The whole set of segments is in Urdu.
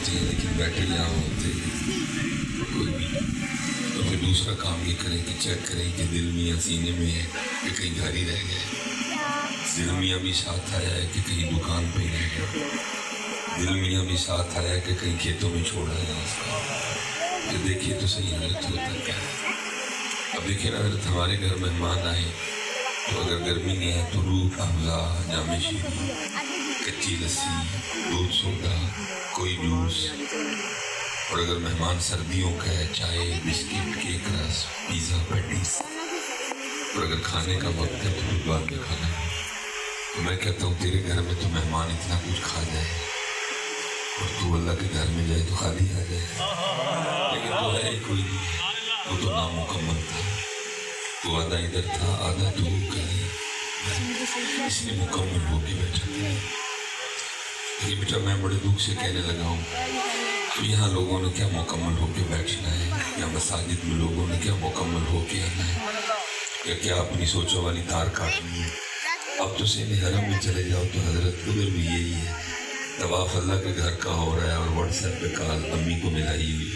ہوتی ہے لیکن بیٹھے یہاں ہوتے کوئی بھی. تو پھر دوسرا کام یہ کریں کہ چیک کریں کہ دل میں یا سینے میں ہے کہ کہیں گھر ہی رہ گئے. دل میں ابھی ساتھ آیا ہے کہ کہیں دکان پہ ہی رہ گئے. دل میں ابھی ساتھ آیا ہے کہ کہیں کھیتوں میں چھوڑا ہے اس کا. پھر دیکھیے تو صحیح حالت ہوتا کیا ہے. اب دیکھیے نا حضرت ہمارے گھر مہمان آئے تو اگر گرمی نہیں ہے تو روح افزا جامع شیرین کچی لسی دودھ سوڈا کوئی جوس. اور اگر مہمان سردیوں کا ہے چائے بسکٹ کیک رس پیزا پیٹیز. اور اگر کھانے کا وقت ہے تو پھر بعد میں کھانا. تو میں کہتا ہوں تیرے گھر میں تو مہمان اتنا کچھ کھا جائے اور تو اللہ کے گھر میں جائے تو خالی آ جائے. لیکن تو ہے کوئی نہیں ہے. وہ تو نامکمل تھا. تو آدھا ادھر تھا آدھا تو کرے اس لیے مکمل ہو کے بیٹھا تھا. لیکن بیٹا میں بڑے دکھ سے کہنے لگا ہوں تو یہاں لوگوں نے کیا مکمل ہو کے بیٹھنا ہے یا مساجد میں لوگوں نے کیا مکمل ہو کے آنا ہے یا کیا اپنی سوچوں والی تار کاٹنی ہے. اب تو سین حرم میں چلے جاؤ تو حضرت ادھر بھی یہی ہے. طواف اللہ کے گھر کا ہو رہا ہے اور واٹس ایپ پہ کال امی کو ملائی ہوئی.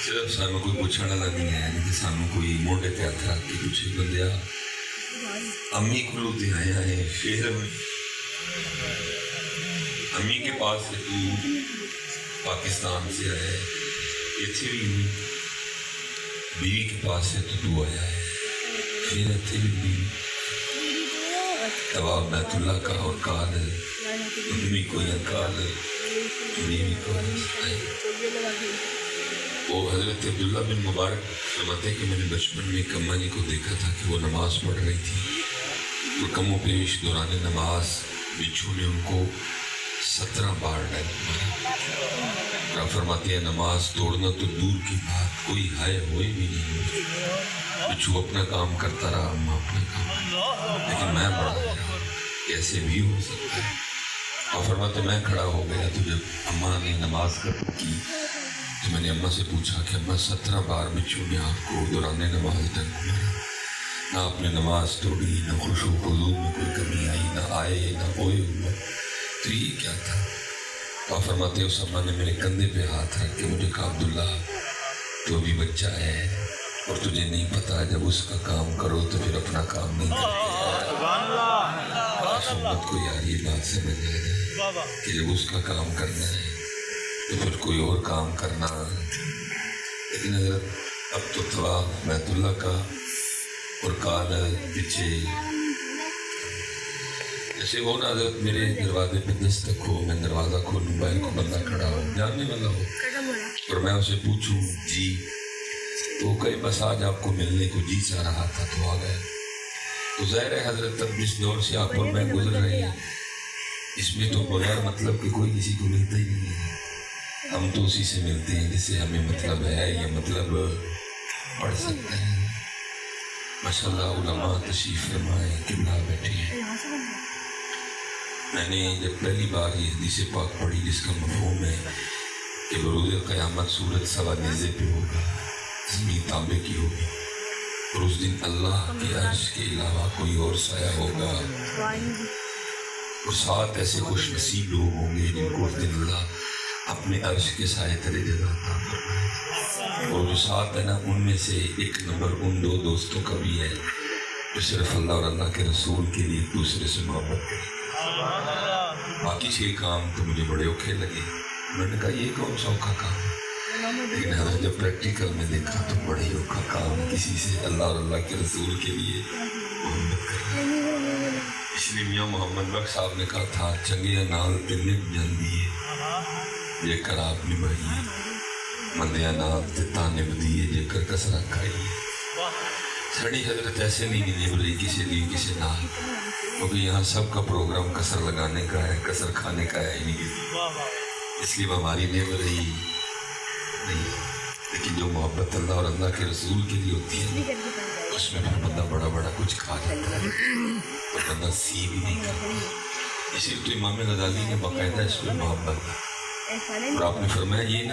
صرف سانوں کوئی پوچھنا لگی ہے کہ سانوں کوئی موڈے تے ہاتھ رکھ کے کچھ بندیا امی کو لوتے آئے شہر میں. امی کے پاس سے تو پاکستان سے آیا ہے اتنے بھی نہیں. بیوی کے پاس سے تو آیا ہے پھر اتنے بھی نہیں. طواف بیت اللہ کا اور کال امی کو یا کال بیوی کو آئے. وہ حضرت عبداللہ بن مبارک فرماتے کہ میں نے بچپن میں ایک اماں جی کو دیکھا تھا کہ وہ نماز پڑھ رہی تھی تو کم و بیش دوران نماز بچھو نے ان کو 17 بار ڈالا. فرماتے ہیں نماز توڑنا تو دور کی بات کوئی ہائے ہوئے بھی نہیں. بچھو اپنا کام کرتا رہا اماں اپنا کام لیکن میں بڑا رہا کیسے بھی ہو سکتا ہے. اور فرماتے میں کھڑا ہو گیا تو جب اماں نے نماز ختم کی تو میں نے اماں سے پوچھا کہ اماں 17 بار بچوں نے آپ کو دوران نماز ڈنک مارا. نہ آپ نے نماز توڑی نہ خوش و خضوع میں کوئی کمی آئی نہ آئے نہ ہوئے ہوا. تو یہ کیا تھا. تو فرماتے اس اماں نے میرے کندھے پہ ہاتھ رکھ کے مجھے کہا عبداللہ تو ابھی بچہ ہے اور تجھے نہیں پتا جب اس کا کام کرو تو پھر اپنا کام نہیں کرے. امت کو یار یہ بات سمجھ آئے کہ جب اس کا کام کرنا ہے تو پھر کوئی اور کام کرنا. لیکن حضرت اب تو طواف بیت اللہ کا اور کال پیچھے جیسے وہ نا حضرت میرے دروازے پہ دستک ہو میں دروازہ کھولوں موبائل کو بندہ کھڑا ہو جاننے والا ہو اور میں اسے پوچھوں جی تو کئی بس آج آپ کو ملنے کو جی چاہ رہا تھا تو آ گئے. تو ظاہر ہے حضرت اب جس دور سے آپ اور میں گزر رہے ہیں اس میں تو بغیر مطلب کہ کوئی کسی کو ملتا ہی نہیں ہے. ہم تو اسی سے ملتے ہیں جس سے ہمیں مطلب ہے یا مطلب پڑھ سکتے ہیں. ماشاءاللہ علماء تشریف فرمائے قبلہ بیٹھے ہیں. میں نے جب پہلی بار یہ حدیث پاک پڑھی جس کا مفہوم ہے کہ بروز قیامت سورج سوا نیزے پہ ہوگا زمین تانبے کی ہوگی اور اس دن اللہ کے عرش کے علاوہ کوئی اور سایہ ہوگا اور 7 ایسے خوش نصیب لوگ ہوں گے جن کو اس دن اللہ اپنے عرش کے سائے تلے جگہ عطا فرمائے. اور جو 7 ہے نا ان میں سے ایک نمبر ان 2 دوستوں کا بھی ہے جو صرف اللہ اور اللہ کے رسول کے لیے ایک دوسرے سے محبت کریں. باقی 6 کام تو مجھے بڑے اوکھے لگے. میں نے کہا یہ کون سا اوکھا کام ہے لیکن حضرت جب پریکٹیکل میں دیکھا تو بڑے ہی اوکھا کام کسی سے اللہ اور اللہ کے رسول کے لیے محبت کرنا. اس لیے میاں محمد بخش صاحب نے کہا تھا چنگے نال تلے جلدی ہے جے کر آپ نبھائیے مندیا نال تانے بدیے جے کر کسرا کھائیے. سڑی حضرت ایسے نہیں نبھ رہی کسی لیے کسی نال کیونکہ یہاں سب کا پروگرام کسر لگانے کا ہے کسر کھانے کا ہے ہی نہیں. اس لیے ہماری نبھ رہی نہیں. لیکن جو محبت اللہ اور اللہ کے رسول کے لیے ہوتی ہے اس میں پھر بندہ بڑا بڑا کچھ کھا جاتا ہے اور بندہ سی بھی نہیں کرتا. اسی لیے تو امام غزالی نے باقاعدہ اس پہ محبت اور آپ نے فرمایا یہ نہ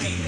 3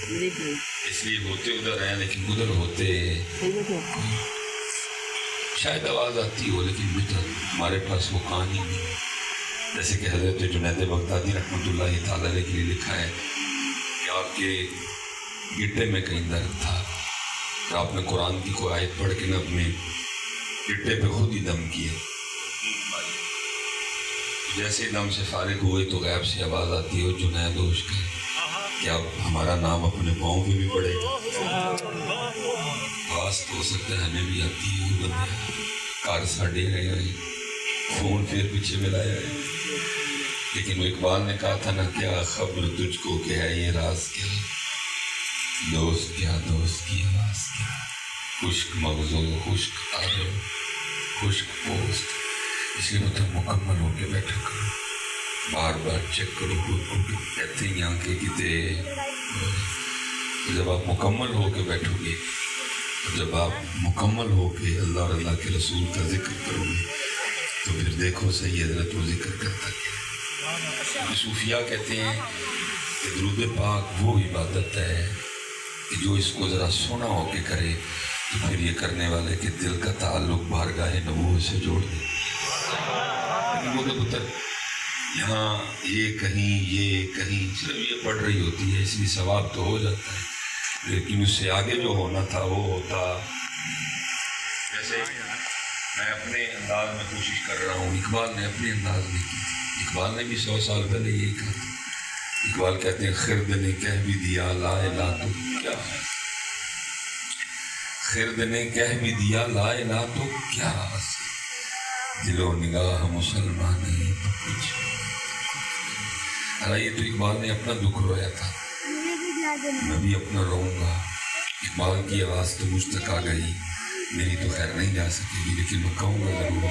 اس لیے ہوتے ادھر ہیں لیکن ادھر ہوتے شاید آواز آتی ہو لیکن ادھر ہمارے پاس وہ کہانی نہیں. جیسے کہ حضرت جنید بغدادی رحمۃ اللہ تعالیٰ علیہ کے لیے لکھا ہے کہ آپ کے گٹے میں کہیں درد تھا کہ آپ نے قرآن کی کوئی آیت پڑھ کے نہ اپنے گٹے پہ خود ہی دم کیے. جیسے دم سے فارغ ہوئے تو غیب سے آواز آتی ہو جنید ہوش کا کہ اب ہمارا نام اپنے پاؤں پہ بھی پڑے گا. آواز تو ہو سکتا ہے ہمیں بھی آتی ہے بندے کار ساڑھے رہے ہیں فون پھر پیچھے ملایا ہے. لیکن وہ اقبال نے کہا تھا نا کیا خبر تجھ کو کہ ہے یہ راز کیا دوست کی آواز کیا خشک مغزو خشک آرو خشک پوسٹ. اس لیے مطلب مکمل ہو کے بیٹھا کرو بار بار چیک کرو خود کو کہتے ہیں آنکھیں کتے. جب آپ مکمل ہو کے بیٹھو گے جب آپ مکمل ہو کے اللہ اور اللہ کے رسول کا ذکر کرو گے تو پھر دیکھو صحیح حضرت وہ ذکر کرتا کیا. صوفیاء کہتے ہیں کہ درود پاک وہ عبادت ہے کہ جو اس کو ذرا سونا ہو کے کرے تو پھر یہ کرنے والے کے دل کا تعلق بارگاہ نبوت سے جوڑ دے. وہ تو پتر یہاں یہ کہیں صرف یہ پڑھ رہی ہوتی ہے اس لیے ثواب تو ہو جاتا ہے لیکن اس سے آگے جو ہونا تھا وہ ہوتا. جیسے میں اپنے انداز میں کوشش کر رہا ہوں اقبال نے اپنے انداز میں کی تھی. اقبال نے بھی 100 سال پہلے یہی کہا تھا. اقبال کہتے ہیں خرد نے کہہ بھی دیا لا الہ تو کیا ہے خرد نے کہہ بھی دیا لا الہ تو کیا دل و نگاہ مسلمان نہیں تو کچھ. یہ تو اقبال نے اپنا دکھ رویا تھا میں بھی اپنا رہوں گا. اقبال کی آواز تو مجھ تک آ گئی میری تو خیر نہیں جا سکے گی لیکن میں کہوں گا ضرور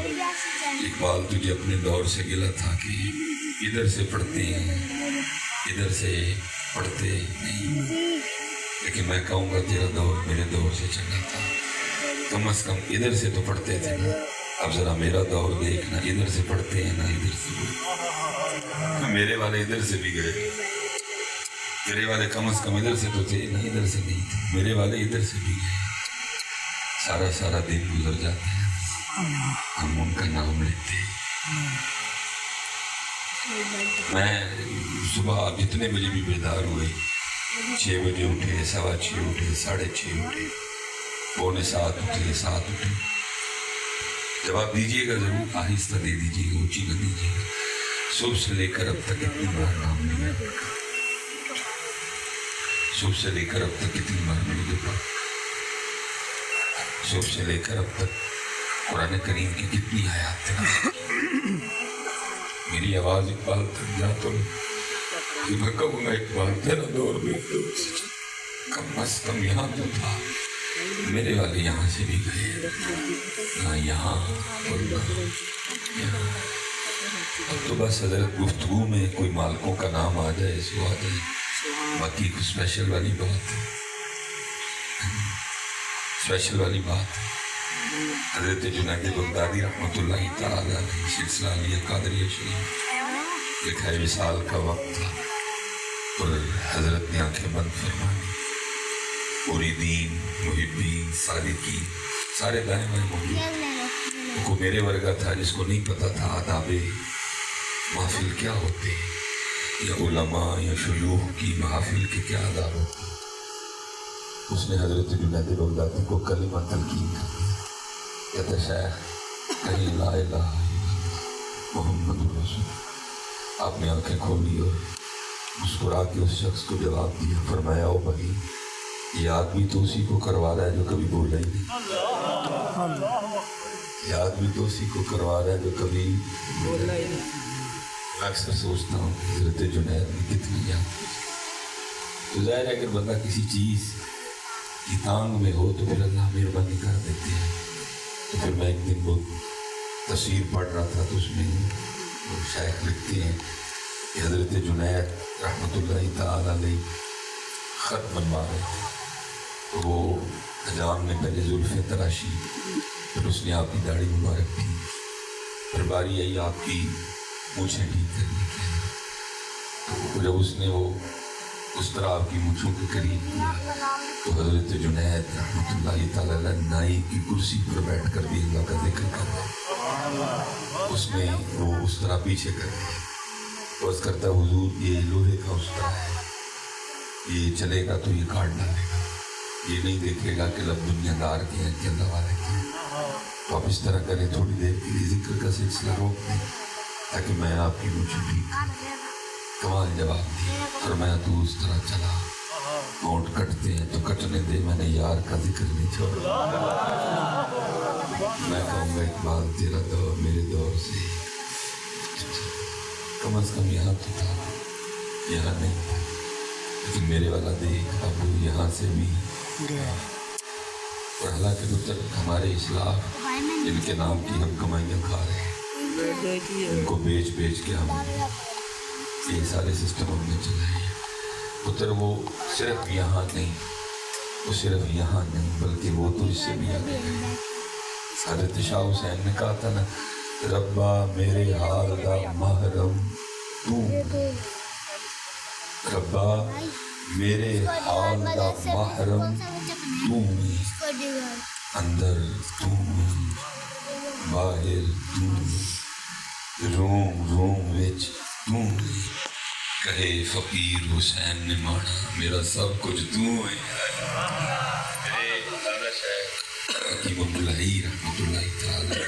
اقبال تجھے اپنے دور سے گلا تھا کہ ادھر سے پڑھتے ہیں ادھر سے پڑھتے نہیں لیکن میں کہوں گا تیرا دور میرے دور سے چلا تھا کم از کم ادھر سے تو پڑھتے تھے نا. اب ذرا میرا دور دیکھنا ادھر سے پڑھتے ہیں نا ادھر سے میرے والے ادھر سے بھی گئے تیرے والے کم از کم ادھر سے تو تھے نا ادھر سے نہیں تھے میرے والے ادھر سے بھی گئے. سارا دن گزر جاتے ہیں ہم ان کا نام لیتے ہیں. میں صبح آپ جتنے بجے بھی بیدار ہوئے 6 بجے اٹھے 6:15 اٹھے 6:30 اٹھے 6:45 اٹھے 7 اٹھے. جواب دیجیے گا ضرور آہستہ دے دیجیے گا اونچی نہ دیجیے گا. صبح سے لے کر اب تک اتنی بار نام لیا صبح سے لے کر اب تک کتنی بار میرے پاس صبح سے لے کر اب تک قرآن کریم کی کتنی آیات میری آواز اقبال تک جا تو میں کہوں گا اقبال تیرا دور میں کم از کم یہاں تو تھا میرے والے یہاں سے بھی گئے نہ یہاں اور نہ یہاں. اب تو بس حضرت گفتگو میں کوئی مالکوں کا نام آ جائے سو آ جائے باقی کچھ اسپیشل والی بات ہے اسپیشل والی بات ہے. حضرت جنید بغدادی رحمۃ اللہ تعالیٰ علیہ سلسلہ علیہ قادریہ شریف لکھا ہے وصال کا وقت تھا اور حضرت نے آنکھیں بند فرمانی پوری دین محبین صادقین سارے دائیں بائیں موجود کو میرے ورگا تھا جس کو نہیں پتا تھا آداب محفل کیا ہوتے یا علماء یا شیوخ کی محافل کے کیا آداب ہوتے. اس نے حضرت جنید بغدادی کو کلمہ تلقین کر دیا کہتا شیخ کہیں لا الہ الا اللہ محمد رسول. آپ نے آنکھیں کھولی اور مسکرا کے اس شخص کو جواب دیا فرمایا او بھائی یاد بھی تو اسی کو کروا رہا ہے جو کبھی بولا ہی نہیں یاد بھی تو اسی کو کروا رہا ہے جو کبھی بولا ہی نہیں. میں اکثر سوچتا ہوں کہ حضرت جنید نے کتنی یاد تو ظاہر ہے اگر بندہ کسی چیز کی تانگ میں ہو تو پھر اللہ مہربانی کر دیتے ہیں. تو پھر میں ایک دن وہ تصویر پڑھ رہا تھا تو اس میں شیخ لکھتے ہیں کہ حضرت جنید رحمۃ اللہ تعالیٰ علیہ خط بنوا رہے تھے تو وہ حجام نے پہلے زلفیں تراشی پھر اس نے آپ کی داڑھی مبارک کی پھر باری آئی آپ کی مونچھیں ٹھیک کرنے کی. تو جب اس نے وہ اس طرح آپ کی مونچھوں کے قریب کیا تو حضرت جنید رحمۃ اللہ تعالی علیہ نائی کی کرسی پر بیٹھ کر بھی اللہ کا ذکر کر رہے ہیں، اس میں وہ اس طرح پیچھے کر رہے ہیں، عرض کرتا حضور یہ لوہے کا اس طرح ہے، یہ چلے گا تو یہ کاٹ ڈالے گا، یہ نہیں دیکھے گا کہ لب دنیا دار کے ہیں کہ اللہ والے کے ہیں، تو آپ اس طرح کریں، تھوڑی دیر کے لیے ذکر کا سلسلہ روک دیں تاکہ میں آپ کی مونچھیں ٹھیک کروں۔ کمال جواب دیا، فرمایا تو اس طرح چلا، ہونٹ کٹتے ہیں تو کٹنے دے، میں نے یار کا ذکر نہیں چھوڑا۔ میں کہوں گا اقبال تیرا دور میرے دور سے کم از کم یہاں تو تھا، یہاں نہیں تھا، لیکن میرے والا دیکھ اب یہاں سے بھی گیا۔ اور حالانکہ پتر ہمارے اسلاف جن کے نام کی ہم کمائیاں کھا رہے ہیں، ان کو بیچ بیچ کے ہم یہ سارے سسٹم ہم نے چلائے ہیں پتر، وہ صرف یہاں نہیں، وہ صرف یہاں نہیں بلکہ وہ تو اس سے بھی آگے گئے۔ حضرت شاہ حسین نے کہا تھا نا، ربا میرے حال دا محرم تو، ربا میرے حال دا محرم تو، اندر تو باہر تو، روم روم وچ تو، کہے فقیر حسین نے مانا میرا سب کچھ تو ہے۔ میرے دادا شیخ حکیم عبداللہی رحمۃ اللہ تعالی،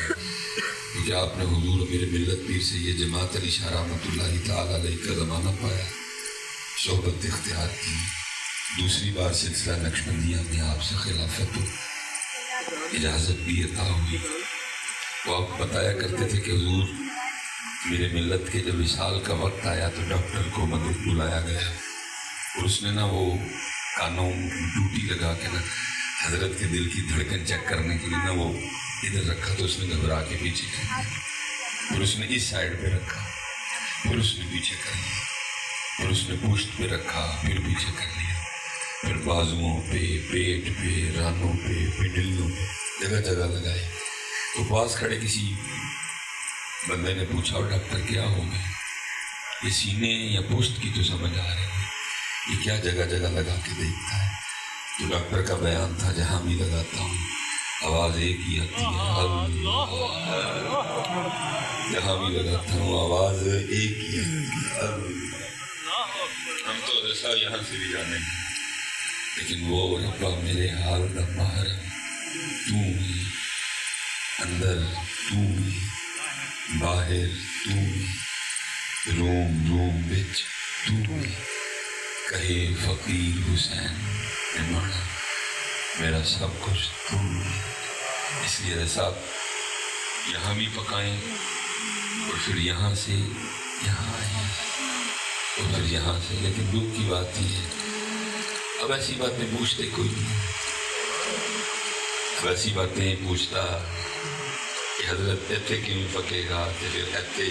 کیونکہ آپ نے حضور میرے ملت پیر سے یہ جماعت علی شاہ رحمۃ اللہ تعالی علیہ کا زمانہ پایا، صحبت اختیار کی، دوسری بار سلسلہ نقشبندیہ میں آپ سے خلافت و اجازت بھی عطا ہوئی۔ وہ آپ بتایا کرتے تھے کہ حضور میرے ملت کے جب وصال کا وقت آیا تو ڈاکٹر کو مدد بلایا گیا، اور اس نے نا وہ کانوں ڈیوٹی لگا کے نا حضرت کے دل کی دھڑکن چیک کرنے کے لیے نا وہ ادھر رکھا، تو اس نے گھبرا کے پیچھے کر دیا، پھر اس نے اس سائڈ پہ رکھا، پھر اس نے پیچھے کر لیا، پھر اس نے پشت پہ رکھا، پھر پیچھے کر لیا، پھر بازوؤں پہ، پیٹ پہ، رانوں پہ، پنڈلیوں پہ، جگہ جگہ لگائے۔ تو پاس کھڑے کسی بندے نے پوچھا، اور ڈاکٹر کیا ہو گیا؟ یہ سینے یا پشت کی تو سمجھ آ رہی ہے، یہ کیا جگہ جگہ لگا کے دیکھتا ہے؟ تو ڈاکٹر کا بیان تھا، جہاں بھی لگاتا ہوں آواز ایک ہی آتی ہے، اللہ، جہاں بھی لگاتا ہوں آواز ایک ہی آتی ہے، اللہ۔ ہم تو ایسا یہاں سے بھی جانے گے، لیکن وہ ربا میرے حال دا محرم تو ہے، اندر تو ہے، باہر تو ہے، روم روم بچ تو ہے، کہے فقیر حسین نے مانا میرا سب کچھ تو ہے۔ اس لیے صاحب یہاں بھی پکائیں، اور پھر یہاں سے یہاں آئیں، اور پھر یہاں سے۔ لیکن دکھ کی بات یہ ہے، اب ایسی باتیں پوچھتے کوئی نہیں، اب ایسی باتیں پوچھتا کہ حضرت ایتے کیوں پکے گا، پھر ایتے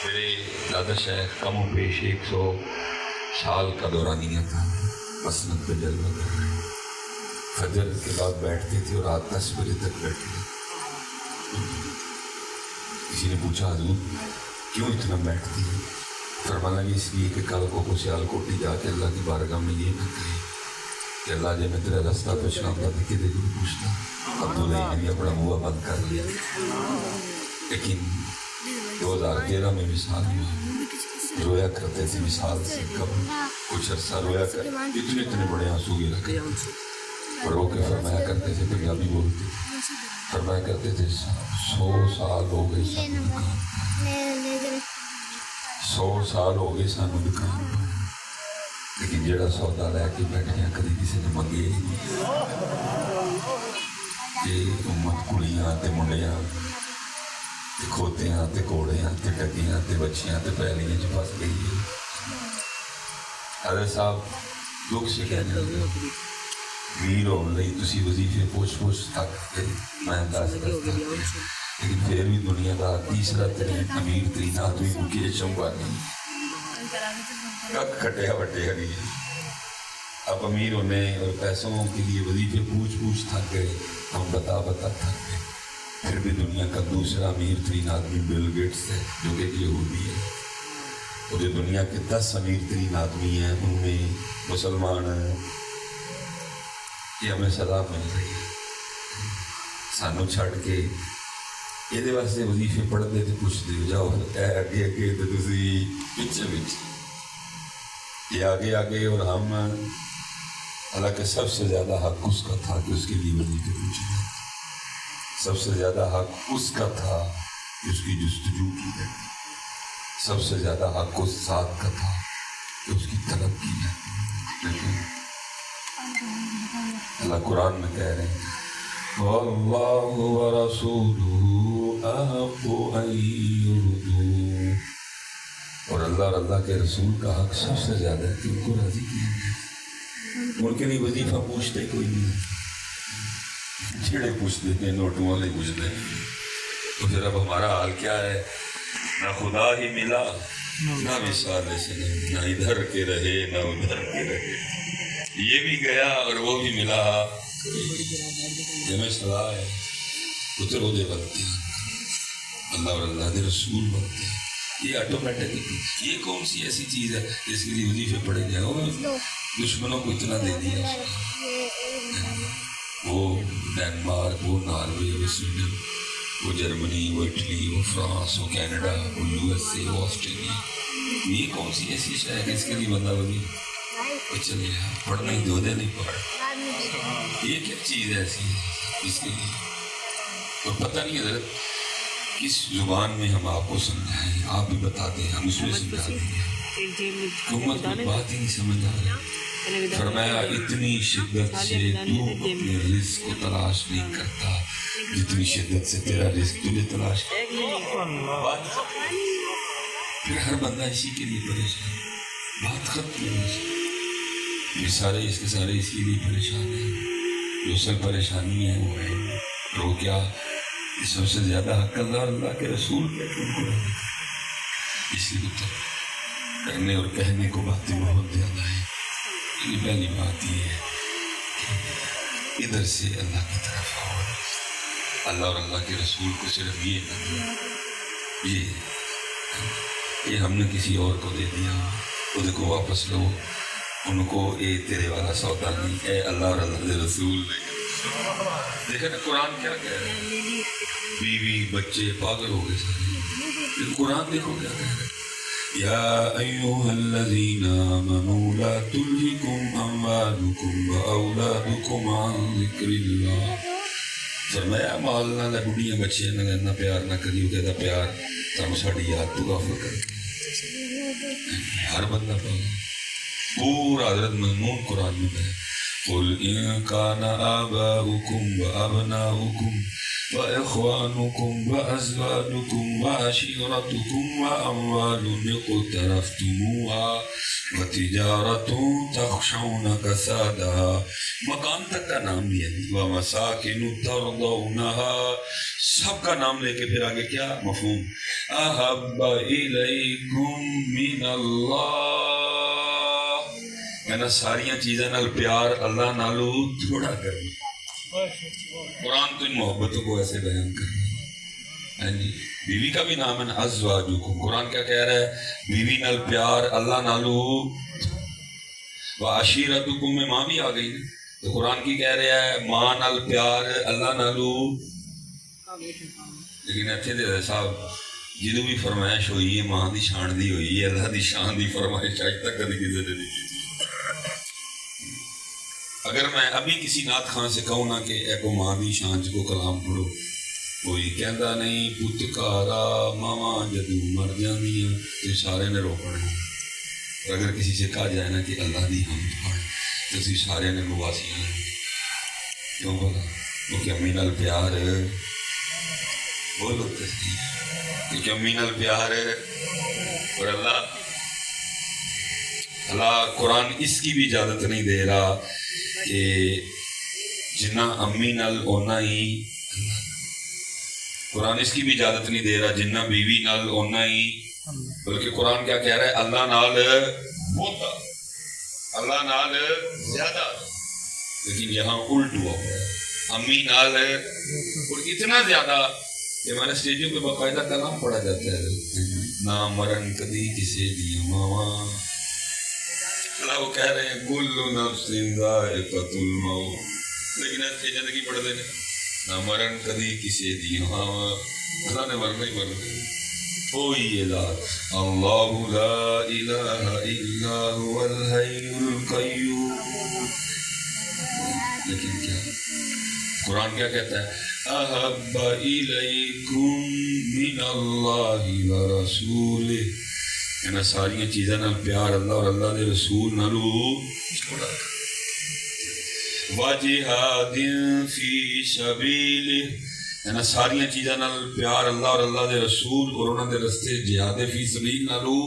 میرے دادا شیخ کم و بیش 100 سال کا دورانیہ تھا، مسند پہ جلوہ کر رہے ہیں، فجر کے بعد بیٹھتے تھے اور رات 10 بجے تک بیٹھے تھے۔ کسی نے پوچھا حضور کیوں اتنا بیٹھتی ہے؟ فرمانا یہ اس لیے کہ کل کو سیال کوٹی جا کے اللہ کی بارگاہ میں یہ نہ کہے کہ اللہ جب میں تیرا رستہ پہچانا تھا تو کدے کو پوچھتا، عبداللہ نے بھی اپنا منہ بند کر لیا۔ لیکن 2013 میں وصال ہوا، رویا کرتے تھے وصال سے قبل کچھ عرصہ، رویا کر اتنے بڑے آنسو گرا کرتے تھے، اور رو کے فرمایا کرتے تھے، پنجابی بولتے تھے، فرمایا کرتے تھے 100 سال ہو گئے سانو دکان، 100 سال ہو گئے سانو دکان، لیکن جڑا سودا لے کے بیٹھے ہیں کدی کسی نے منگے ہی نہیں۔ یہ امت کڑیاں تے منڈیاں تے کھوتیاں تے کوڑیاں تے ٹکیاں تے بچیاں تے پیلیاں چ پھس گئی ہے۔ حضرت صاحب دکھ سے کہنے لگے امیر ہونے لئی تسی وظیفے پوچھ تک کے میں دس لیکن پھر بھی دنیا کا تیسرا ترین امیر ترین آدمی مکیش امبانی کک کھٹیا وٹیا نہیں۔ اب امیر ہونے اور پیسوں کے لیے وظیفے پوچھ تھک گئے، ہم بتا تھک گئے، پھر بھی دنیا کا دوسرا امیر ترین آدمی بل گیٹس ہے جو کہ یہودی ہے۔ پوری دنیا کے 10 امیر ترین آدمی ہیں، ان میں مسلمان ہیں، یہ ہمیں سزا مل رہی ہے سانو چھڑ کے یہ واسطے وظیفے پڑھتے تو پوچھتے ہو جاؤ اگے اگے تو تسی پیچھے پیچھے، یہ آگے آگے، اور ہم حالانکہ سب سے زیادہ حق اس کا تھا کہ اس کے لیے وظیفے پوچھے جاتے، سب سے زیادہ حق اس کا تھا کہ اس کی جستجو کی جاتی، سب سے زیادہ حق اس ذات کا تھا کہ اس کی طلب کی جاتی، لیکن اللہ قرآن میں کہہ رہے ہیں وَاللَّهُ وَرَسُولُهُ أَحَقُّ أَن يُرْضُوهُ، اور اللہ اور اللہ کے رسول کا حق سب سے زیادہ ہے کہ ان کو راضی کیا جائے۔ ان کے لیے وظیفہ پوچھتے کوئی نہیں، چھڑے پوچھتے ہیں، نوٹوں والے پوچھتے ہیں، تو پھر اب ہمارا حال کیا ہے؟ نہ خدا ہی ملا، نہ وصال سنم، نہ ادھر کے رہے نہ ادھر کے رہے، یہ بھی گیا اور وہ بھی ملا، جمع صلاح ہے پتر ہو دے بنتے ہیں، اللہ اور اللہ دے رسول بنتے ہیں، یہ آٹومیٹک، یہ کون سی ایسی چیز ہے جس کے لیے وظیفے پڑے جائیں؟ اور دشمنوں کو اتنا دے دیا، وہ ڈینمارک، وہ ناروے، وہ سویڈن، وہ جرمنی، وہ اٹلی، وہ فرانس، وہ کینیڈا، وہ یو ایس اے، وہ آسٹریلیا، یہ کون سی ایسی شے ہے کہ اس کے لیے بندہ وظیفہ چلے پڑھنا ہی دو دے نہیں پڑھ، یہ کیا چیز ایسی ہے اس کے لیے؟ اور پتہ نہیں حضرت کس زبان میں ہم آپ کو سمجھائیں، آپ بھی بتا دیں، ہم اس میں سمجھا دیں گے، حکومت کو بات ہی نہیں سمجھ آ رہی۔ فرمایا اتنی شدت سے تو اپنے رزق کو تلاش نہیں کرتا جتنی شدت سے تیرا رزق تجھے تلاش کرتا، پھر ہر بندہ اسی کے لیے پریشان، بات ختم ہے، یہ سارے اس کے سارے اس کے لیے پریشان ہیں، جو اصل پریشانی ہے وہ ہے، اور وہ کیا؟ یہ سب سے زیادہ حق اللہ اور اللہ کے رسول کے ان کو رہنے کا، اس لیے تو کرنے اور کہنے کو باتیں بہت زیادہ ہیں، لیکن پہلی بات یہ ہے کہ ادھر سے اللہ کی طرف آؤ، اللہ اور اللہ کے رسول کو صرف یہ نہ یہ ہم نے کسی اور کو دے دیا، خود کو واپس لو، ان کو اے تیرے والا سودا نہیں، اے اللہ اور اللہ کے رسول نے۔ دیکھیں نا قرآن کیا کہہ رہا ہے، بیوی بچے پاگل ہو گئے سارے، لیکن قرآن دیکھو کیا کہہ رہا ہے، یا ایوہا الذین آمنوا لا تلہکم اموالکم واولادکم عن ذکر اللہ، فرمایا مال نہ لے بڑھیاں بچیاں نہ اتنا پیار نہ کریو، کہتا پیار تم ساڑی یاد تو غافل کر، ہر بندہ پاگل، پورا حضرت مضمون قرآن میں ہے، قُلْ إِن كَانَ آبَاؤُكُمْ وَأَبْنَاؤُكُمْ وَإِخْوَانُكُمْ وَأَزْوَاجُكُمْ وَعَشِيرَتُكُمْ وَأَمْوَالٌ اقْتَرَفْتُمُوهَا وَتِجَارَةٌ تَخْشَوْنَ كَسَادَهَا، مکان تک کا نام لیا، وَمَسَاكِنُ تَرْضَوْنَهَا، سب کا نام لے کے پھر آگے کیا مفہوم، أَحَبَّ إِلَيْكُمْ مِنَ اللَّهِ، میں نے ساریاں چیزیں نال پیار اللہ نالو تھوڑا کرنا، قرآن تو ان محبتوں کو ایسے بیان کرنا، بیوی کا بھی نام ہے نا ازواجکم، قرآن کیا کہہ رہا ہے، بیوی نال پیار اللہ نالو، وعشیرتکم میں ماں بھی آ گئی نا، تو قرآن کی کہہ رہا ہے ماں نال پیار اللہ نالو، لیکن ایتھے دے صاحب جدو بھی فرمائش ہوئی ہے ماں دی شان دی ہوئی ہے، اللہ دی شان دی فرمائش آج تک کبھی کسی نے نہیں کی۔ اگر میں ابھی کسی نعت خان سے کہوں نا کہ اے کو ماں دی شان کو کلام پڑھو، کوئی کہندا نہیں پتکارا ماواں جدوں مر جاندیاں، تو سارے نے رو پڑھنا، اور اگر کسی سے کہا جائے نا کہ اللہ دی حمد پڑھ تو اسی سارے نے گواسیاں لیں، کیوں بولا؟ کیونکہ امی نال پیار ہے، بولو تصدیق، کیونکہ امی نال پیار ہے، اور اللہ قرآن اس کی بھی اجازت نہیں دے رہا کہ جنہ امی نال اونا ہی، قرآن اس کی بھی اجازت نہیں دے رہا جنہ بیوی نال اونا ہی، بلکہ قرآن کیا کہہ رہا ہے، اللہ نال بہتا، اللہ نال زیادہ، لیکن یہاں الٹ ہوا ہے، امی نال اور اتنا زیادہ کہ ہمارے اسٹیجوں پہ باقاعدہ کلام پڑھا جاتا ہے، نہ مرن کدی کسی دی ماوا. اللہ وہ کہہ رہے ہیں کل نفس ذائقۃ الموت، لیکن ایسے زندگی پڑھتے ہیں نہ مرن کدی کسی دی ماوا. اللہ نے مرنا ہی مرنا. وہی ذات اللہ لا الہ الا هو الحی القیوم. لیکن کیا قرآن کیا کہتا ہے؟ احب الیکم من اللہ ورسولہ. انہاں ساری چیزاں نال پیار اللہ اور اللہ دے رسول نالو چھوڑا کر. وجہاد فی سبیلہ. انہاں ساری چیزاں نال پیار اللہ اور اللہ دے رسول اور انہاں دے رستے جہاد فی سبیل نالو.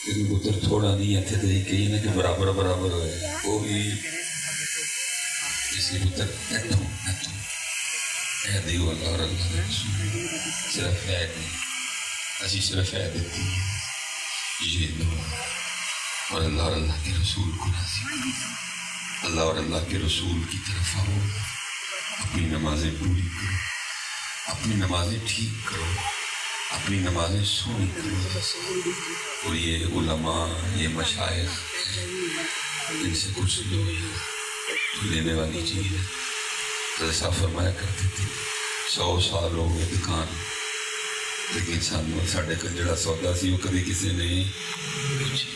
لیکن پتر تھوڑا نہیں اتنے تو یہ کہیے نا کہ برابر برابر ہوئے وہ بھی اس لیے پتر ایتوں اے دیو اللہ اور اللہ دے رسول صرف اے نہیں اسی صرف اے دیتی ہے یہ دعا اور اللہ کے رسول کو راضی کرو. اللہ اور اللہ کے رسول کی طرف آؤ. اپنی نمازیں پوری کرو، اپنی نمازیں ٹھیک کرو، اپنی نمازیں سونی کرو. اور یہ علماء یہ مشائخ ان سے کچھ لو لینے والی چیز ہے. ایسا فرمایا کرتے تھے 100 سال ہو گئے دکان لیکن سانو ساڈے کول جڑا سودا سی وہ کبھی کسی نے پوچھا.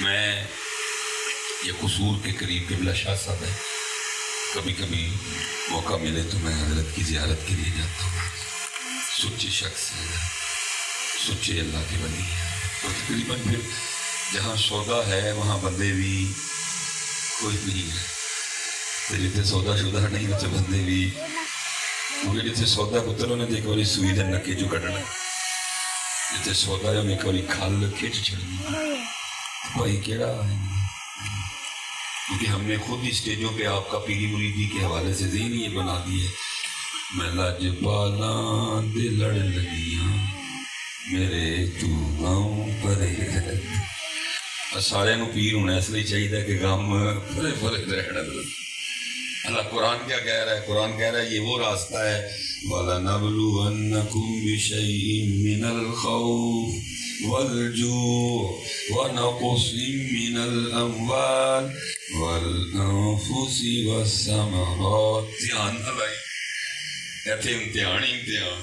میں یہ قصور کے قریب قبلہ شاہ صاحب ہے، کبھی کبھی موقع ملے تو میں حضرت کی زیارت کے لیے جاتا ہوں. سچے شخص ہیں، سچے اللہ کے ولی ہیں. اور تقریباً پھر جہاں سودا ہے وہاں بندے بھی کوئی نہیں ہے. جتنے سودا شدہ نہیں اتنے بندے بھی کیونکہ جتنے سودا پتر انہیں ایک باری سوئی دے نکے جو کٹنا، جتنے سودا ہے ایک باری کھال کھچ چھڑنی. بھائی کیڑا ہے کیونکہ ہم نے خود ہی اسٹیجوں پہ آپ کا پیری مریدی کے حوالے سے ذہن یہ بنا دی ہے. میں لاجپالاں دے لڑ لگیاں میرے تو گاؤں پرے. سارے نو پیر ہونا اس لیے چاہیے کہ غم پھلے پھلے رہنا. اللہ قرآن کیا کہہ رہا ہے؟ قرآن کہہ رہا ہے یہ وہ راستہ ہے وَلَنَبْلُوَنَّكُمْ بِشَيْءٍ مِّنَ الْخَوْفِ وَالْجُوعِ وَنَقْصٍ مِّنَ الْأَمْوَالِ وَالْأَنفُسِ وَالثَّمَرَاتِ. دھیان نہ بھائی ایتھے امتحان ہی امتحان.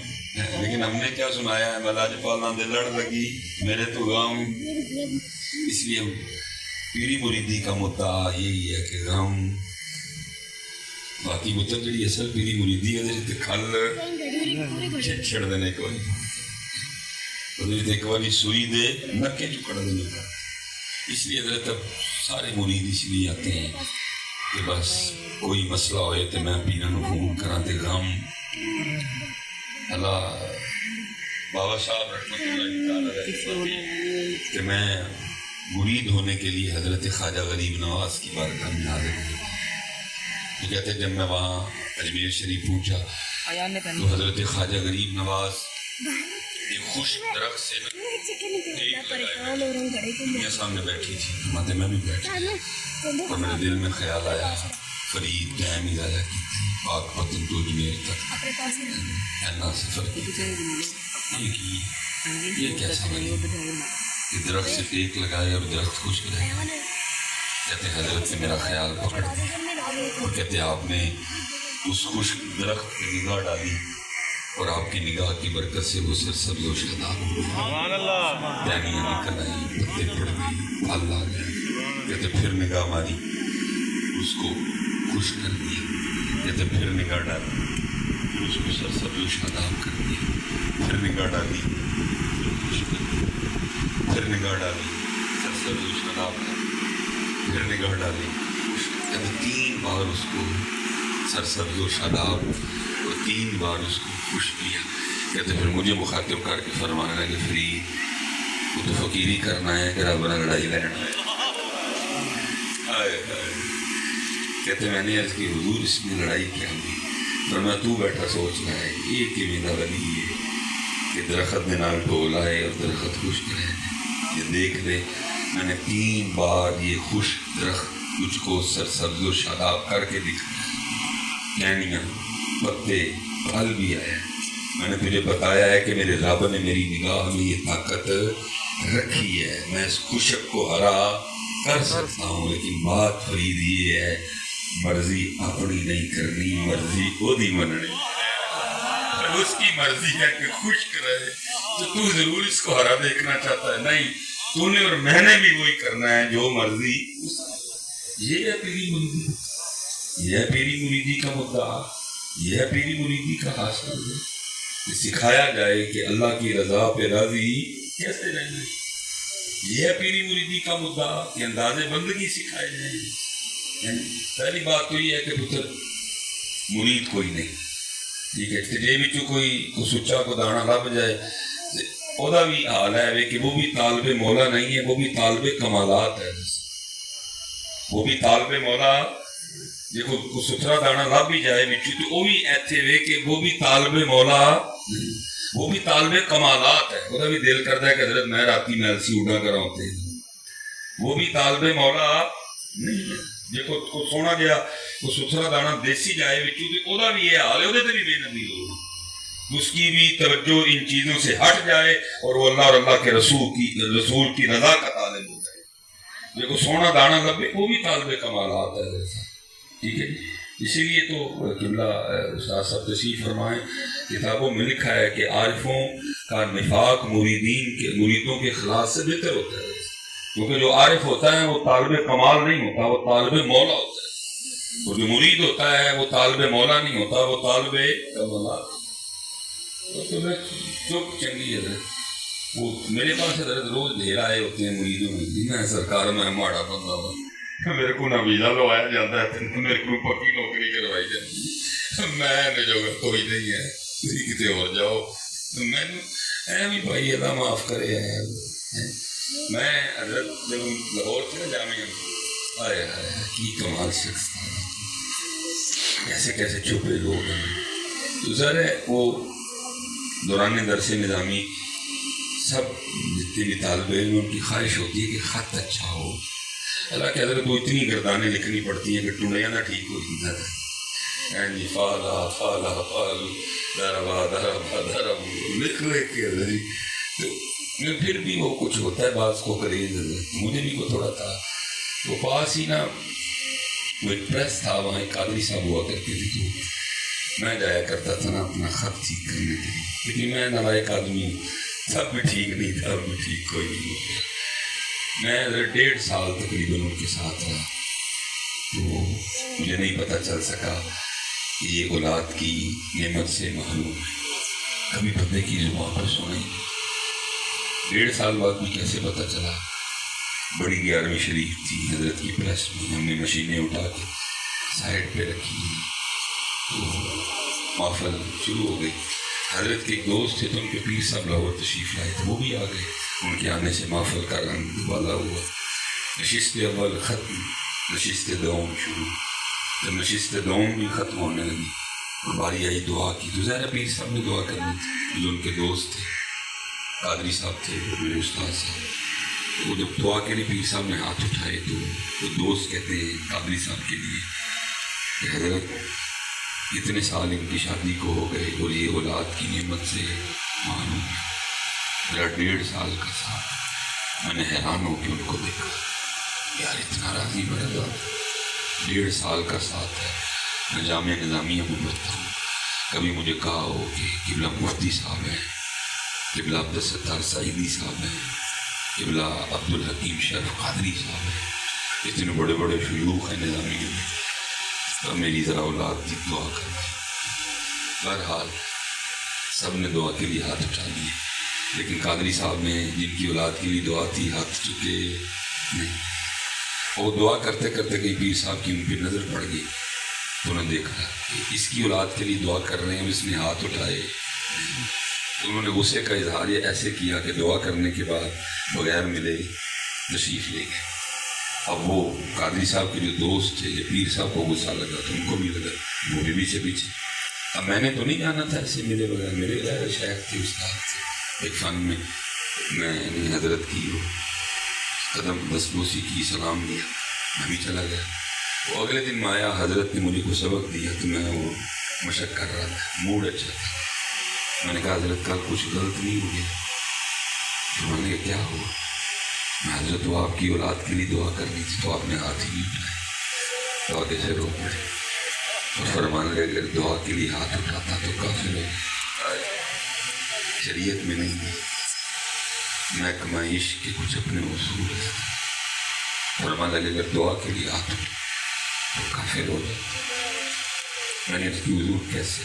لیکن ہم نے کیا سنایا ہے؟ میں لاجپالاں دے لڑ لگی میرے تو غم. اس لیے پیری مریدی کا مدعا یہی ہے کہ غم. باقی بتر جڑی اصل پیری مریدی ہے جیسے کھل چھڑ دینے کوئی ایک باری سوئی دے نکے چکڑ دینے کا. اس لیے حضرت اب سارے مرید اس لیے آتے ہیں کہ بس کوئی مسئلہ ہوئے تو میں پیرا نو فون کرا تے غم. اللہ بابا صاحب رحمۃ اللہ تعالی کہ میں مرید ہونے کے لیے حضرت خواجہ غریب نواز کی بارگاہ میں حاضر ہوں. تو کہتے ہیں جب میں وہاں اجمیر شریف پہنچا تو حضرت خواجہ غریب نواز ایک خشک درخت سے میرے سامنے بیٹھی تھی. ماتے میں بھی بیٹھا اور میرے دل میں خیال آیا فرید ٹائم ہی ضائع کی تھی پاک وطن تو اجمیر تک اینا سفر کی یہ کیسا بنی کہ درخت سے ٹیک لگائے اور درخت خشک رہے. کہتے حضرت نے میرا خیال پکڑ دیا اور کہتے آپ نے اس خشک درخت کی نگاہ ڈالی اور آپ کی نگاہ کی برکت سے وہ سرسبز و شاداب ہو گئی. ٹہنیاں نکل آئی، پتے پڑ گئی، پھل آ گئے. کہتے پھر نگاہ ماری اس کو خشک کر دیا. کہتے پھر نگاہ ڈالی پھر اس کو سرسبز و شاداب کر دیا. پھر نگاہ ڈالی پھر نگاہ ڈالی سرسبز و شاداب کر دیا. پھر نگاہ ڈالی. کہتے 3 بار اس کو سرسبز و شاداب اور 3 بار اس کو خوش کیا. کہتے پھر مجھے مخاطب کر کے فرمانے لگے فرید وہ تو فقیری کرنا ہے کہ رب نہ لڑائی لینا ہے. کہتے میں نے عرض کی حضور اس میں لڑائی کیا ہوئی؟ فرمایا تو بیٹھا سوچنا ہے یہ کہ میرا ولی ہے کہ درخت میں نال ٹول آئے اور درخت خشک رہے. یہ دیکھ لے میں نے 3 بار یہ خشک درخت تجھ کو سرسبز و شاداب کر کے دکھایا. ٹہنیاں پتے پھل بھی آیا. میں نے تجھے بتایا ہے کہ میرے رب نے میری نگاہ میں یہ طاقت رکھی ہے، میں اس خشک کو ہرا کر سکتا ہوں، لیکن بات فرید یہ ہے مرضی اپنی نہیں کرنی، مرضی خود ہی مننی۔ اس کی مرضی ہے کہ خشک رہے تو ضرور اس کو ہرا دیکھنا چاہتا ہے، نہیں، تو نے اور میں نے بھی وہی کرنا ہے جو مرضی۔ یہ ہے پیری مریدی، یہ ہے پیری مریدی کا مدعا، یہ ہے پیری مریدی کا حاصل، کہ سکھایا جائے کہ اللہ کی رضا پہ راضی کیسے رہنا ہے۔ یہ ہے پیری مریدی کا مدعا کہ انداز بندگی سکھائے جائیں۔ پہلی بات تو یہ ہے کہ پتر مرید کوئی نہیں، ٹھیک ہے، تجھے بھی کوئی سچا کو دانا لب جائے، وہ بھی حال ہے کہ وہ بھی طالب مولا نہیں ہے، وہ بھی طالب کمالات ہے، وہ بھی طالب مولا جے کو ستھرا دانا لب بھی جائے بچی تو وہ بھی ایتھے وے کہ وہ بھی طالب مولا، وہ بھی طالب کمالات ہے، وہ بھی دل کرتا ہے کہ حضرت میں راتی میلسی اڑا کر ہوتے ہیں، وہ بھی طالب مولا نہیں ہے۔ جے کو سونا گیا کو ستھرا دانا دیسی جائے بچی تو وہ بھی یہ حال ہے، وہ بھی محنت نہیں لوگ، اس کی بھی توجہ ان چیزوں سے ہٹ جائے اور وہ اللہ اور اللہ کے رسول کی رضا کا طالب ہو جائے۔ جو کو سونا دانا لبے وہ بھی طالب کمالات ہے، ٹھیک ہے۔ اسی لیے تو قبلہ استاد صاحب تشریف فرمائیں، کتابوں میں لکھا ہے کہ عارفوں کا نفاق مریدوں کے خلاف سے بہتر ہوتا ہے، کیونکہ جو عارف ہوتا ہے وہ طالب کمال نہیں ہوتا، وہ طالب مولا ہوتا ہے، اور جو مرید ہوتا ہے وہ طالب مولا نہیں ہوتا، وہ طالب کمالات۔ تو میں چپ چنگی حضرت، وہ میرے پاس حضرت روز ڈھیر آئے ہوتے ہیں مریدوں میں، میں سرکار میں ماڑا بندہ ہوں، میرے کو نہ ویزا لوایا جاتا ہے، میرے کو پکی نوکری کروائی جاتی ہے، میں جو کوئی نہیں ہے، تھی کتے اور جاؤ، میں اے بھی بھائی اللہ معاف کرے ہے۔ میں حضرت جب لاہور تھے نا جامعہ، آئے کی کمال شخص تھا، کیسے کیسے چھپے لوگ ہیں، تو ظاہر ہے وہ دوران درس نظامی سب جتنے بھی طالب علم ان کی خواہش ہوتی ہے کہ خط اچھا ہو، حالانکہ حضرت وہ اتنی گردانیں لکھنی پڑتی ہیں کہ ٹنڈیاں نہ ٹھیک ہو جاتا ہے، فالا فالا فالو دربا دربا درب لکھ کے تو پھر بھی وہ کچھ ہوتا ہے بعض کو قریض، مجھے بھی کو تھوڑا تھا، وہ پاس ہی نا وہ ایک پریس تھا، وہاں ایک قادری صاحب ہوا کرتے تھے، تو میں جایا کرتا تھا نا اپنا خط ٹھیک کرنے کے لیے، لیکن میں نالائق آدمی، سب بھی ٹھیک نہیں تھا، اب بھی ٹھیک کوئی نہیں ہو گیا۔ میں 1.5 سال تقریباً ان کے ساتھ رہا، تو مجھے نہیں پتہ چل سکا کہ یہ اولاد کی نعمت سے محروم ہے، کبھی بندے کی زبان پر سنیں، 1.5 سال بعد بھی کیسے پتہ چلا، بڑی 11ویں شریف تھی حضرت کی پریس میں، ہم نے مشینیں اٹھا کے سائڈ پہ رکھی، تو محفل شروع ہو گئی۔ حضرت کے ایک دوست تھے تو ان کے پیر صاحب لاہور تشریف لائے تھے، وہ بھی آ گئے، ان کے آنے سے محفل کا رنگ دوبالا ہوا، نشست اول ختم، نشست دوم شروع، جب نشست دوم بھی ختم ہونے لگی اور باری آئی دعا کی، تو ظاہر پیر صاحب نے دعا کرنی تھی، جو ان کے دوست تھے، قادری صاحب تھے، وہ میرے استاد صاحب، وہ جب دعا کے لیے پیر صاحب نے ہاتھ اٹھائے تو وہ دوست کہتے ہیں قادری صاحب کے لیے کہ حضرت اتنے سال ان کی شادی کو ہو گئے اور یہ اولاد کی نعمت سے محروم ہے، میرا 1.5 سال کا ساتھ، میں نے حیران ہو کے ان کو دیکھا، یار اتنا راضی میرا ذات، 1.5 سال کا ساتھ ہے، میں جامعہ نظامیہ میں پڑھتا ہوں، کبھی مجھے کہا ہو کہ قبلہ مفتی صاحب ہیں، قبلہ عبدالستار سعیدی صاحب ہیں، قبلہ عبدالحکیم شرف قادری صاحب ہیں، اتنے بڑے بڑے شیوخ ہیں نظامیہ میں، تو میری ذرا اولاد کی دعا کرنا۔ بہرحال سب نے دعا کے لیے ہاتھ اٹھا لیے، لیکن قادری صاحب نے جن کی اولاد کے لیے دعا تھی ہاتھ چکے نہیں، وہ دعا کرتے کرتے کہیں پیر صاحب کی ان پہ نظر پڑ گئی، تو انہوں نے دیکھا کہ اس کی اولاد کے لیے دعا کر رہے ہیں، اس نے ہاتھ اٹھائے، تو انہوں نے غصے کا اظہار یہ ایسے کیا کہ دعا کرنے کے بعد بغیر ملے تشریف لے گئے۔ اب وہ قادری صاحب کے جو دوست تھے، جو پیر صاحب کو غصہ لگا تو ان کو بھی لگا، وہ بھی پیچھے پیچھے، اب میں نے تو نہیں جانا تھا ایسے ملے بغیر، میرے غیر شیخ تھے، استاد تھے، ایک فن میں نے حضرت کی وہ قدم دستبوسی کی، سلام دیا، میں بھی چلا گیا۔ وہ اگلے دن میں آیا، حضرت نے مجھے کو سبق دیا تو میں وہ مشق کر رہا تھا، موڈ اچھا تھا، میں نے کہا حضرت کل کچھ غلط نہیں ہو گیا؟ فرمانے لگے کیا ہوا؟ میں حضرت تو آپ کی اولاد کے لیے دعا کرنی تھی تو آپ نے ہاتھ ہی نہیں اٹھایا، دعا کیسے روک پڑے؟ اور فرمانے لگے اگر دعا کے لیے ہاتھ اٹھاتا تو کافر ہو، شریعت میں نہیں دی، محکمہ عشق کے کچھ اپنے اصول ہے۔ فرمانے لگے اگر دعا کے لیے ہاتھ اٹھا تو کافر ہو جاتا۔ میں نے اس کی حضور کیسے؟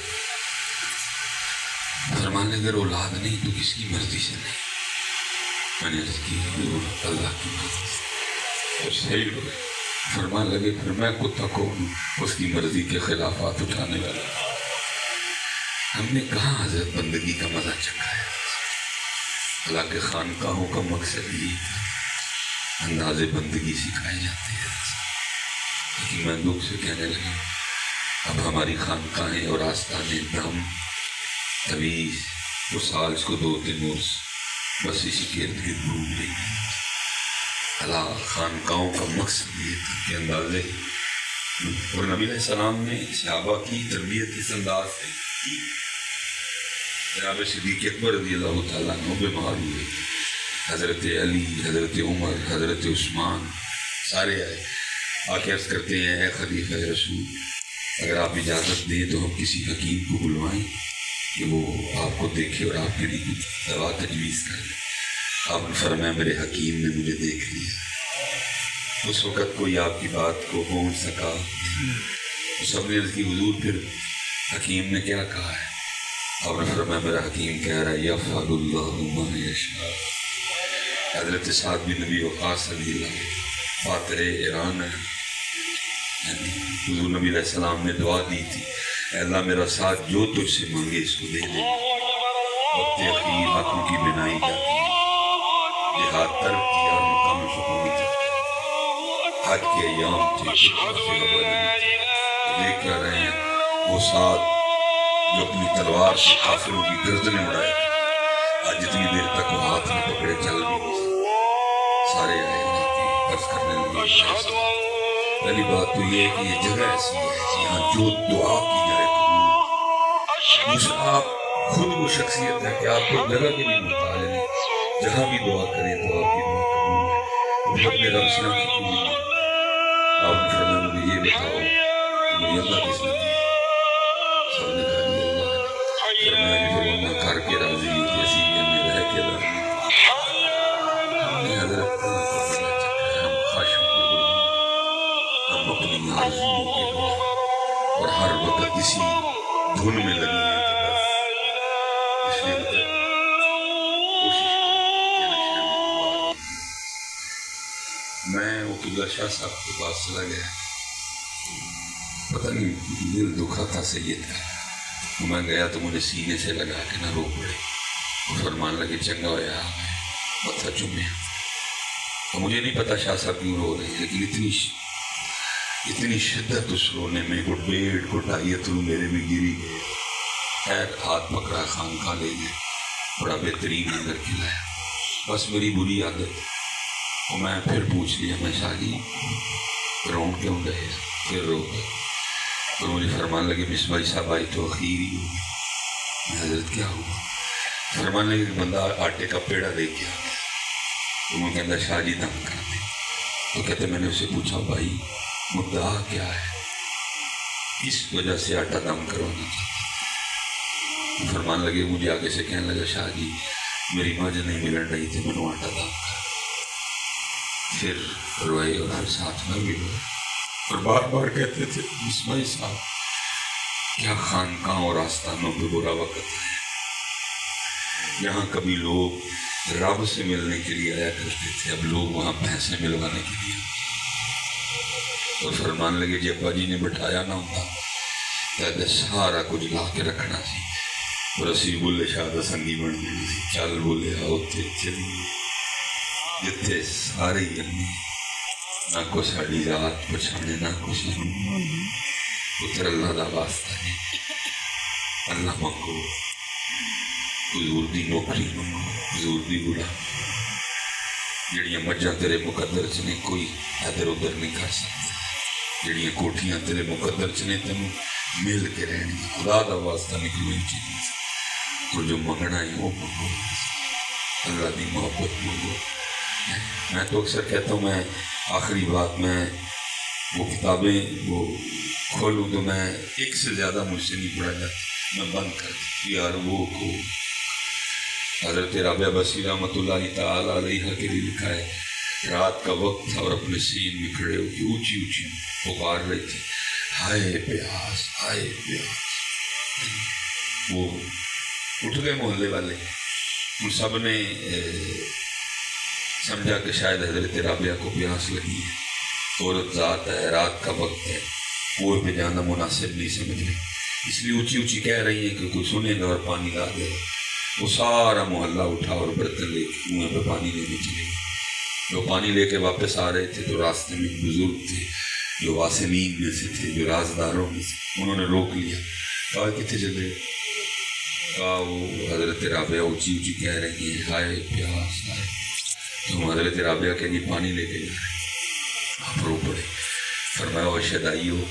فرمانے لگے اگر اولاد نہیں تو کس کی مرضی سے نہیں؟ میں نے اس کی حضور اللہ کی مرضی سے، اور صحیح ہو گئے۔ فرمانے لگے پھر میں کتا کون ہوں اس کی مرضی کے خلافات اٹھانے والا؟ ہم نے کہاں حضرت بندگی کا مزہ چکھا ہے؟ اللہ کے خانقاہوں کا مقصد یہ تھا، انداز بندگی سکھائے جاتے ہیں۔ لیکن میں دکھ سے کہنے لگا اب ہماری خانقاہیں اور آستانیں دم تویز وہ سالس کو 2-3 عرص بس اسی کے ارد گرد گھوم رہی ہیں۔ اللہ خانقاہوں کا مقصد یہ تھا کہ اندازے، اور نبی علیہ السلام نے صحابہ کی تربیت اس انداز سے کی۔ جناب صدیق اکبر رضی اللہ تعالیٰ عنہ بیمار ہوئے، حضرت علی، حضرت عمر، حضرت عثمان سارے آئے، آ کے عرض کرتے ہیں اے خلیفہ رسول اگر آپ اجازت دیں تو ہم کسی حکیم کو بلوائیں کہ وہ آپ کو دیکھے اور آپ کے لیے کچھ دوا تجویز کر دے۔ آپ نے فرمایا میرے حکیم نے مجھے دیکھ لیا۔ اس وقت کوئی آپ کی بات کو پہنچ سکا؟ سب نے عرض کی حضور پھر حکیم نے کیا کہا ہے؟ آپ نے فرمایا میرا حکیم کہہ رہا ہے یفعل اللہ ما یشاء۔ حضرت سعد بن نبی وقاص رضی اللہ فاتح ایران ہے، حضور نبی علیہ السلام نے دعا دی تھی اے اللہ میرا ساتھ جو تجھ سے مانگے اس کو دے دے۔ وقت اخیر ہاتھوں کی بنائی جاتی ہے، جہاد ترک کیا اور مقام حکومت حج کے ایام تھے، دیکھ کر رہے ہیں وہ ساتھ جو اپنی تلوار سے کافروں کی گردنیں اڑائے، آج جتنی دیر تک وہ ہاتھ میں پکڑے چل بھی نہیں سکتے۔ سارے آئے وہاں کی عرض کرنے لگے پہلی بات تو یہ ہے کہ یہ جگہ ایسی ہے یہاں جو دعا کی جائے قبول۔ دوسرا آپ خود وہ شخصیت ہے کہ آپ کو جگہ کے بھی محتاج نہیں، جہاں بھی دعا کریں تو آپ کی دعا قبول ہے۔ تو اپنے رب سے آپ کی نہیں، آپ نے فرمایا مجھے یہ بتاؤ کہ مجھے اللہ کس نے دی؟ سب نے کہا یہ اللہ ہے۔ فرمایا کہ پھر اللہ کر کے راضی جیسی میں رہ کے راضی۔ ہم نے حضرت کا بڑا چکا ہے، ہم خواہشوں کے گلام، ہم اپنی آرزوؤں کے گلام، اور ہر وقت اسی دھن میں لگی ہیں کہ بس اس لیے کوشش میں عطیہ شاہ صاحب کے پاس چلا گیا، پتہ نہیں دل دکھا تھا سید کا، میں گیا تو مجھے سینے سے لگا کہ نہ رو پڑے، وہ فرمان لگے چنگا ہویا آگئے پتھر چومے۔ اور مجھے نہیں پتا شاہ صاحب کیوں رو رہے ہیں، لیکن اتنی شدت اس رونے میں کہ ڈیڑھ گھٹائی اترو میرے بھی گری گئے۔ خیر ہاتھ پکڑا خانقاہ لے گئے، بڑا بہترین اندر کھلایا، بس میری بری عادت اور میں پھر پوچھ لیا میں شاہ جی رون کیوں گئے؟ پھر رو گئے اور مجھے فرمان لگے مصباح صاحب آئی تو اخیر ہی ہوگی۔ میں حضرت کیا ہوا؟ فرمان لگے کہ بندہ آٹے کا پیڑا لے کے آ گیا، تو میں کہتا شاہ جی دم کر دیں، تو کہتے میں نے اسے پوچھا بھائی مدعا کیا ہے، کس وجہ سے آٹا دم کروانا چاہتا؟ فرمان لگے مجھے آگے سے کہنے لگا شاہ جی میری مجھ نہیں ملن رہی تھی میں نے آٹا دم کر، پھر روئے اور پھر ساتھ میں بھی روئے اور بار بار کہتے تھے مصباح صاحب کیا خانقاہ اور آستانوں پہ برا وقت ہے، یہاں کبھی لوگ رب سے ملنے کے لیے آیا کرتے تھے، اب لوگ وہاں پیسے ملوانے کے لیے۔ اور فرمان لگے جی ابا جی نے بٹھایا نہ ہوتا تو سارا کچھ لا کے رکھنا سی، اور اسی بولے شاہ دا سنگی بن گئی سی، چل بولے آؤ تے چلیے جتھے سارے ہی امی نہ کو ساڑی ذات پچھانے نہ کو سانو پتر اللہ دا واسطہ ہے، اللہ منگو، حضور دی نوکری منگو، حضور دی غلام، جڑیاں مجھاں تیرے مقدر چ نے کوئی ادھر ادھر نہیں کر سکتا، جڑیاں کوٹھیاں تیرے مقدر چ نے تینوں مل کے رہنی، خدا دا واسطہ نکلو ان چیزوں سے۔ اور جو منگنا ہے وہ منگو، اللہ کی محبت منگو۔ میں تو اکثر کہتا ہوں، میں آخری بات میں وہ کتابیں وہ کھولوں تو میں ایک سے زیادہ مجھ سے نہیں پڑھا جاتا، میں بند کر دوں یار وہ کو۔ حضرت رابعہ بصری رحمۃ اللہ تعالیٰ علیہ کے لیے لکھا ہے، رات کا وقت تھا اور اپنے سین میں کھڑے ہو کے اونچی اونچی پکار رہے تھے، ہائے پیاس ہائے پیاس۔ وہ اٹھ گئے محلے والے، ان سب نے سمجھا کہ شاید حضرت رابعہ کو پیاس لگی ہے، عورت ذات ہے، رات کا وقت ہے، کنویں پہ جانا مناسب نہیں سمجھ رہے، اس لیے اونچی اونچی کہہ رہی ہیں کہ کوئی سنے گا اور پانی لا دے۔ وہ سارا محلہ اٹھا اور برتن لے کے کنویں پہ پانی لینے چلے گئے۔ جو پانی لے کے واپس آ رہے تھے تو راستے میں ایک بزرگ تھے جو واسمین میں سے تھے، جو رازداروں میں سے، انہوں نے روک لیا، کہا کتنے چلے؟ کہا وہ حضرت رابعہ اونچی اونچی کہہ رہی ہیں ہائے پیاس ہائے، تو ہم حضرت رابعہ کے لیے پانی لے کے جا رہے ہیں۔ آپ رو پڑے، فرمایا او شدائیو،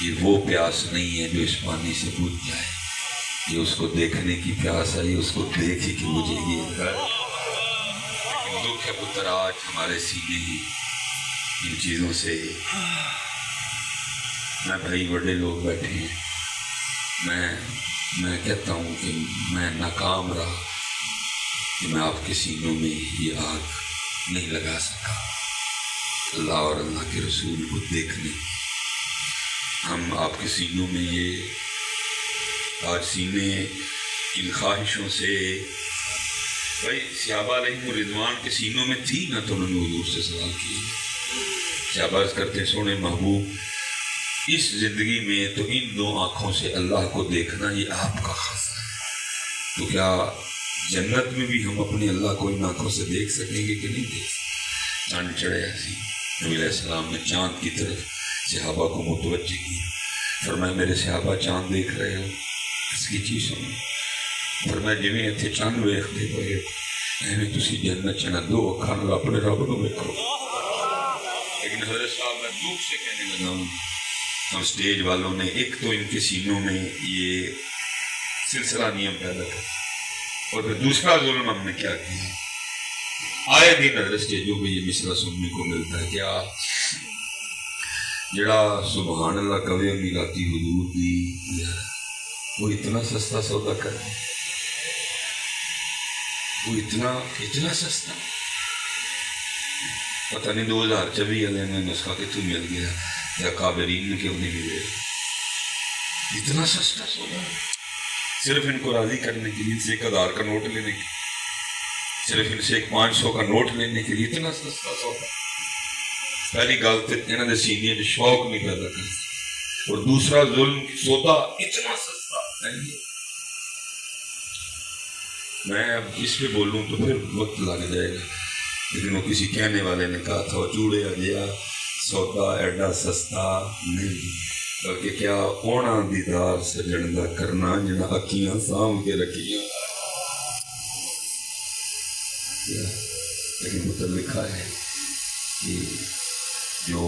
یہ وہ پیاس نہیں ہے جو اس پانی سے بجھ جائے، یہ اس کو دیکھنے کی پیاس ہے، یہ اس کو دیکھ ہی کہ مجھے یہ ہے۔ لیکن دکھ ہے پتر آج ہمارے سینے ہی ان چیزوں سے، میں بھائی بڑے لوگ بیٹھے ہیں، میں کہتا ہوں کہ میں ناکام رہا کہ میں آپ کے سینوں میں یہ آگ نہیں لگا سکا اللہ اور اللہ کے رسول کو دیکھنے۔ ہم آپ کے سینوں میں یہ آج سینے ان خواہشوں سے، بھائی صحابہ علیہم الرضوان کے سینوں میں تھی نہ، تو انہوں نے حضور سے سوال کیا، صحابہ عرض کرتے سونے محبوب اس زندگی میں تو ان دو آنکھوں سے اللہ کو دیکھنا یہ آپ کا خاصہ ہے، تو کیا جنت میں بھی ہم اپنے اللہ کو ان آنکھوں سے دیکھ سکیں گے کہ نہیں دیکھ سکیں؟ چاند چڑھے ایسی، نبی علیہ السلام نے چاند کی طرف صحابہ کو متوجہ کیا، فرمایا میرے صحابہ چاند دیکھ رہے ہو، اس کی چیز سنو، فرمایا جویں اتنے چاند ویکھدے پئے ایویں تسی جنت چنا دو اکھاں نال اپنے رب نو ویکھو۔ لیکن حضرت صاحب میں دکھ سے کہنے لگا ہوں، ہم اسٹیج والوں نے ایک تو ان کے سینوں میں یہ سلسلہ نیم پیدا کر، اور پھر دوسرا ظلم ہم نے کیا کیا، آئے دن حضرت اسٹیجوں پہ یہ مصرع سننے کو ملتا ہے، کیا جڑا سبحان اللہ کبھی میراتی حضور دی وہ اتنا سستا سودا کر، وہ اتنا سستا، پتہ نہیں 2024 والے میں نسخہ کتوں مل گیا یا کابرین میں کیوں نہیں ملے، اتنا سستا سودا، صرف ان کو راضی کرنے کے لیے، ان سے 1000 کا نوٹ لینے کے، صرف ان سے 500 کا نوٹ لینے کے لیے اتنا سستا سودا۔ پہلی گل تو انہوں نے سینے جو شوق نہیں پیدا کرتا، اور دوسرا ظلم سودا اتنا سستا ہے۔ میں اب اس پہ بولوں تو پھر وقت لگ جائے گا، لیکن وہ کسی کہنے والے نے کہا تھا وہ چوڑے گیا سودا ایڈا سستا نہیں، بلکہ کیا اونا دیدار سجن دا کرنا جنا اکیاں سام کے رکھیاں۔ لیکن ادھر لکھا ہے کہ جو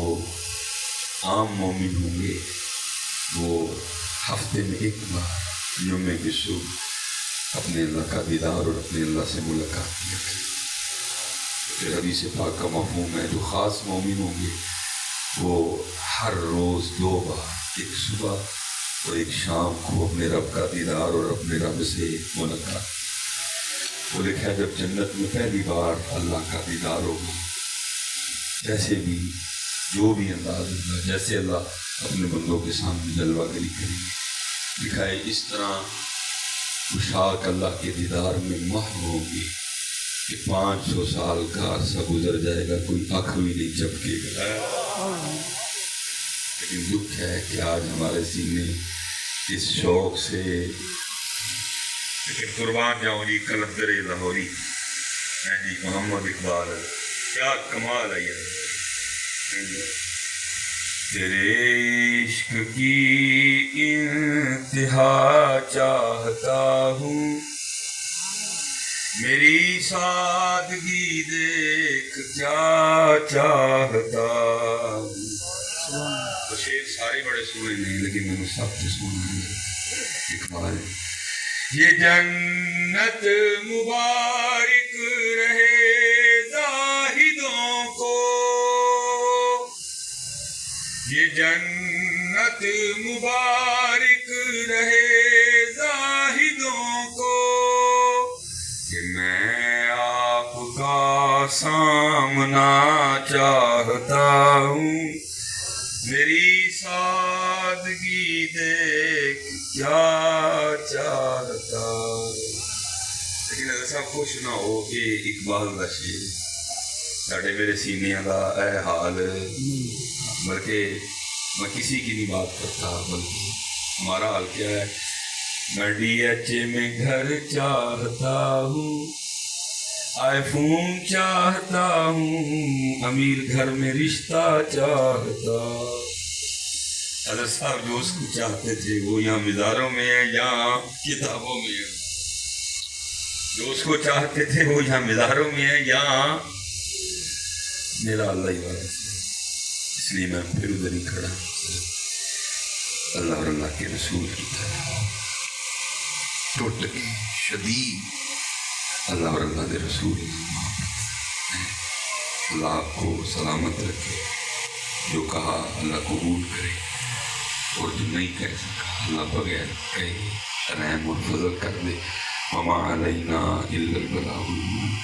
عام مومن ہوں گے وہ ہفتے میں ایک بار جمعے کی صبح اپنے اللہ کا دیدار اور اپنے اللہ سے ملاقات کیا کریں۔ پھر حدیث پاک کا مفہوم ہے جو خاص مومن ہوں گے وہ ہر روز 2 بار، ایک صبح اور ایک شام کو اپنے رب کا دیدار اور اپنے رب سے ملاقات۔ وہ لکھا ہے جب جنت میں پہلی بار اللہ کا دیدار ہوگا، جیسے بھی جو بھی انداز ہوگا، جیسے اللہ اپنے بندوں کے سامنے جلوہ گری کریں گے، لکھا ہے اس طرح خوشحال اللہ کے دیدار میں محو ہوں گے کہ 500 سال کا عرصہ گزر جائے گا، کوئی آنکھ بھی نہیں جھپکے گا۔ لیکن دکھ ہے کہ آج ہمارے سینے اس شوق سے، لیکن قربان جاؤں جی کلندر لاہوری جی محمد اقبال، کیا کمال ہے یہ، تیرے عشق کی انتہا چاہتا ہوں، میری سادگی دیکھ کیا چاہتا ہوں۔ شعر سارے بڑے سونے نہیں، لیکن میں نے سب سے سونا ہے اقبال، یہ جنت مبارک رہے زاہدوں کو، یہ جنت مبارک رہے زاہدوں کو، کہ میں آپ کا سامنا چاہتا ہوں، میری سادگی دیکھ کیا چاہتا ہوں۔ لیکن ایسا خوش نہ ہو کہ اقبال کا شعر ساڑھے میرے سینے کا اے حال، بلکہ میں کسی کی نہیں بات کرتا، بلکہ ہمارا حال کیا ہے، میں ڈی ایچ اے میں گھر چاہتا ہوں، آئی فون چاہتا ہوں، امیر گھر میں رشتہ چاہتا۔ حضرت صاحب جو اس کو چاہتے تھے وہ یہاں مزاروں میں ہے، یہاں کتابوں میں ہے، جو اس کو چاہتے تھے وہ یہاں مزاروں میں ہے، یہاں میرا اللہ ہی والا ہے۔ اس لیے میں پھر ادھر ہی کھڑا اللہ اور اللہ کے رسول کی طرح ٹوٹ کے شدید اللہ اور اللہ کے رسول، اللہ آپ کو سلامت رکھے، جو کہا اللہ قبول کرے، اور جو نہیں کہہ سکا اللہ بغیر کہے رحم اور فضل کر دے۔ وما علینا الا البلاغ المبین۔